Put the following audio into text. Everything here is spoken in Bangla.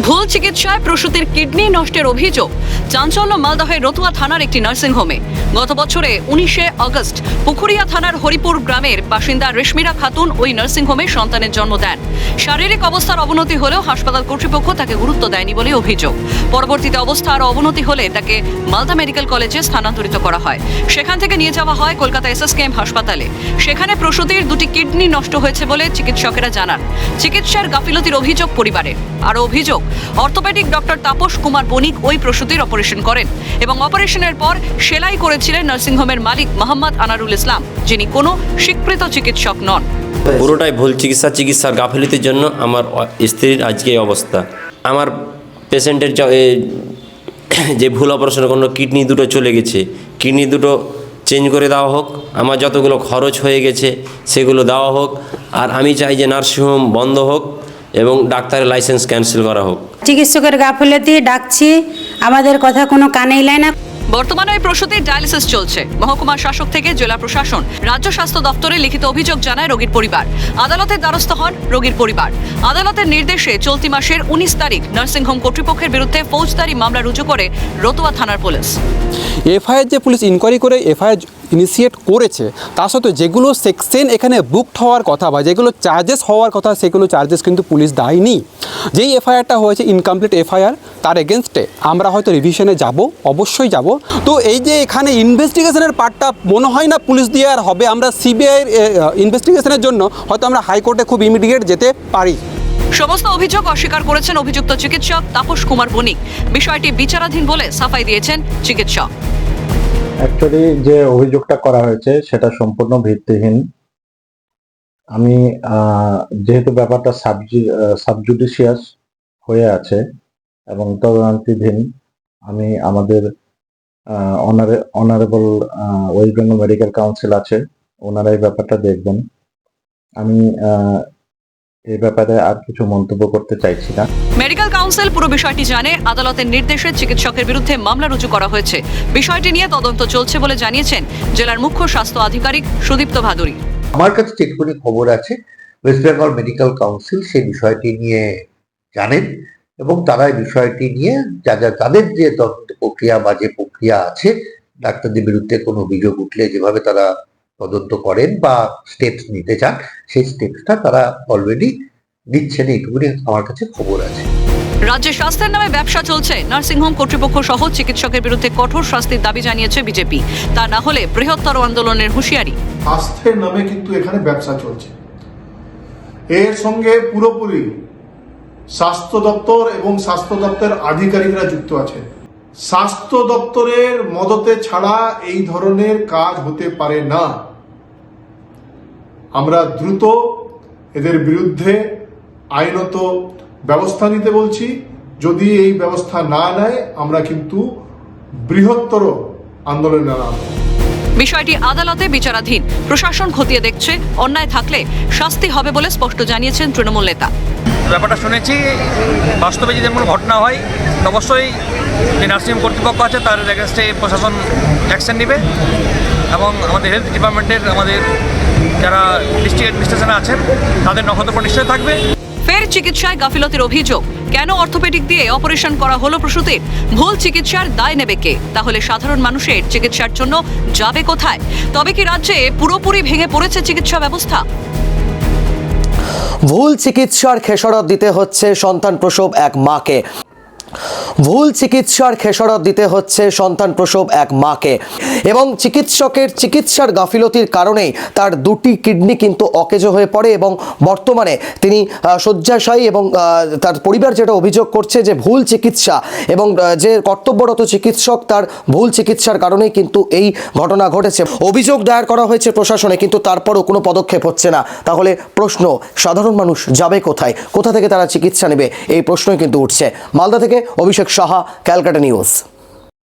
ভুল চিকিৎসায় প্রসূতির কিডনি নষ্টের অভিযোগ চাঞ্চল্য মালদহের রতুয়া থানার একটি নার্সিংহোমে। গত বছরে 19শে আগস্ট পুকুরিয়া থানার হরিপুর গ্রামের বাসিন্দা রেশমিরা খাতুন ওই নার্সিংহোমে সন্তানের জন্ম দেন। শারীরিক অবস্থার অবনতি হলেও হাসপাতাল কর্তৃপক্ষ তাকে গুরুত্ব দেয়নি বলে অভিযোগ। পরবর্তীতে অবস্থা আরও অবনতি হলে তাকে মালদা মেডিকেল কলেজে স্থানান্তরিত করা হয়। সেখান থেকে নিয়ে যাওয়া হয় কলকাতা SSKM হাসপাতালে। সেখানে প্রসূতির দুটি কিডনি নষ্ট হয়েছে বলে চিকিৎসকেরা জানান। চিকিৎসার গাফিলতির অভিযোগ পরিবারের। আরও অভিযোগ, অর্থোপেডিক ডক্টর তাপস কুমার বণিক ওই প্রসূতির অপারেশন করেন এবং অপারেশনের পর সেলাই করেছিলেন নার্সিংহোমের মালিক মোহাম্মদ আনারুল ইসলাম, যিনি কোনো স্বীকৃত চিকিৎসক নন। পুরোটাই ভুল চিকিৎসার গাফিলতির জন্য আমার স্ত্রীর আজকে এই অবস্থা। আমার পেশেন্টের যে ভুল অপারেশন কোনো কিডনি দুটো চলে গেছে, কিডনি দুটো চেঞ্জ করে দেওয়া হোক, আমার যতগুলো খরচ হয়ে গেছে সেগুলো দেওয়া হোক। আর আমি চাই যে নার্সিংহোম বন্ধ হোক এবং ডাক্তারের লাইসেন্স ক্যান্সেল করা হোক। চিকিৎসকের গাফিলতি, ডাকছি, আমাদের কথা কোনো কানেই লাই না। বর্তমানে ওই প্রসূতির ডায়ালিসিস চলছে। মহকুমা শাসক থেকে জেলা প্রশাসন, রাজ্য স্বাস্থ্য দপ্তরে লিখিত অভিযোগ জানায় রোগীর পরিবার। আদালতের দ্বারস্থ হন রোগীর পরিবার। আদালতের নির্দেশে চলতি মাসের 19 তারিখ নার্সিংহোম কর্তৃপক্ষের বিরুদ্ধে ফৌজদারি মামলা রুজু করে রতুয়া থানার পুলিশ। এফআইআর যে পুলিশ ইনকোয়ারি করে এফআইআর ইনিশিয়েট করেছে, তার সত্ত্বেও যেগুলো সেকশন এখানে বুকড হওয়ার কথা বা যেগুলো চার্জেস হওয়ার কথা সেগুলো চার্জেস কিন্তু পুলিশ দেয়নি। যেই এফআইআরটা হয়েছে ইনকমপ্লিট এফআইআর, তার এগেনস্টে আমরা হয়তো রিভিশনে যাব, অবশ্যই যাব। তো এই যে এখানে ইনভেস্টিগেশনের পার্টটা মনে হয় না পুলিশ দিয়ে আর হবে। আমরা সিবিআইয়ের ইনভেস্টিগেশনের জন্য হয়তো আমরা হাইকোর্টে খুব ইমিডিয়েট যেতে পারি। সমস্ত অভিযোগ অস্বীকার করেছেন অভিযুক্ত চিকিৎসক তাপস কুমার বণিক। বিষয়টি বিচারাধীন বলে সাফাই দিয়েছেন চিকিৎসক। অ্যাকচুয়ালি যে অভিযোগটা করা হয়েছে সেটা সম্পূর্ণ ভিত্তিহীন। আমি যেহেতু ব্যাপারটা সাবজুডিশিয়াস হয়ে আছে এবং তদন্তাধীন, আমি আমাদের honourable West Bengal medical council আছে, ওনারা এই ব্যাপারটা দেখবেন। আমি এই ব্যাপারে আর কিছু মন্তব্য করতে চাইছি না। মেডিকেল কাউন্সিল পুরো বিষয়টি জানে। আদালতের নির্দেশে চিকিৎসকের বিরুদ্ধে মামলা রুজু করা হয়েছে। বিষয়টি নিয়ে তদন্ত চলছে বলে জানিয়েছেন জেলার মুখ্য স্বাস্থ্য আধিকারিক সুদীপ্ত ভাদুরী। আমার কাছে যেটুকুনি খবর আছে, ওয়েস্ট বেঙ্গল মেডিকেল কাউন্সিল সেই বিষয়টি নিয়ে জানেন এবং তারা এই বিষয়টি নিয়ে তাদের যে তদন্ত প্রক্রিয়া বা যে প্রক্রিয়া আছে, ডাক্তারদের বিরুদ্ধে কোনো অভিযোগ উঠলে যেভাবে তারা তদন্ত করেন বা স্টেপস নিতে চান, সেই স্টেপসটা তারা অলরেডি দিচ্ছেন, এইটুকুনি আমার কাছে খবর আছে। রাজ্যে স্বাস্থ্যের নামে ব্যবসা চলছে। নার্সিংহোম কর্তৃপক্ষ সহ চিকিৎসকের বিরুদ্ধে কঠোর শাস্তির দাবি জানিয়েছে বিজেপি। তা না হলে বৃহত্তর আন্দোলনের হুঁশিয়ারি। স্বাস্থ্যের নামে কিন্তু এখানে ব্যবসা চলছে। এর সঙ্গে পুরোপুরি স্বাস্থ্য দপ্তর এবং স্বাস্থ্য দপ্তরের আধিকারিকরা যুক্ত আছে। স্বাস্থ্য দপ্তরের মদতে ছাড়া এই ধরনের কাজ হতে পারে না। আমরা দ্রুত এদের বিরুদ্ধে আইনত ব্যবস্থা নিতে বলছি। যদি এই ব্যবস্থা না নেয়, আমরা কিন্তু বৃহত্তর আন্দোলনে নামব। বিষয়টি আদালতে বিচারাধীন। প্রশাসন খতিয়ে দেখছে। অন্যায় থাকলে শাস্তি হবে বলে স্পষ্ট জানিয়েছেন তৃণমূল নেতা। ব্যাপারটা শুনেছি, বাস্তবে যদি এমন ঘটনা হয় অবশ্যই যে নার্সিংহোম কর্তৃপক্ষ আছে তার এগেনস্টে প্রশাসন অ্যাকশন নেবে এবং আমাদের হেলথ ডিপার্টমেন্টের আমাদের যারা ডিস্ট্রিক্ট অ্যাডমিনিস্ট্রেশনে আছেন তাদের নখদর্পণ নিশ্চয় থাকবে। ফের চিকিৎসায় গাফিলতির অভিযোগ। কেন অর্থোপেডিক দিয়ে অপারেশন করা হলো প্রসূতির? ভুল চিকিৎসার দায় নেবে কে? তাহলে সাধারণ মানুষের চিকিৎসার জন্য যাবে কোথায়? তবে কি রাজ্যে পুরোপুরি ভেঙে পড়েছে চিকিৎসা ব্যবস্থা? ভুল চিকিৎসার খেসারত দিতে হচ্ছে সন্তান প্রসব এক মাকে। ভুল চিকিৎসার খেসারত দিতে হচ্ছে সন্তান প্রসব এক মাকে এবং চিকিৎসকের চিকিৎসার গাফিলতির কারণেই তার দুটি কিডনি কিন্তু অকেজো হয়ে পড়ে এবং বর্তমানে তিনি শয্যাশায়ী এবং তার পরিবার যেটা অভিযোগ করছে যে ভুল চিকিৎসা এবং যে কর্তব্যরত চিকিৎসক তার ভুল চিকিৎসার কারণেই কিন্তু এই ঘটনা ঘটেছে। অভিযোগ দায়ের করা হয়েছে প্রশাসনে, কিন্তু তারপরও কোনো পদক্ষেপ হচ্ছে না। তাহলে প্রশ্ন, সাধারণ মানুষ যাবে কোথায়? কোথা থেকে তারা চিকিৎসা নেবে? এই প্রশ্নই কিন্তু উঠছে। মালদা থেকে অভিষেক সাহা, ক্যালকাটা নিউজ।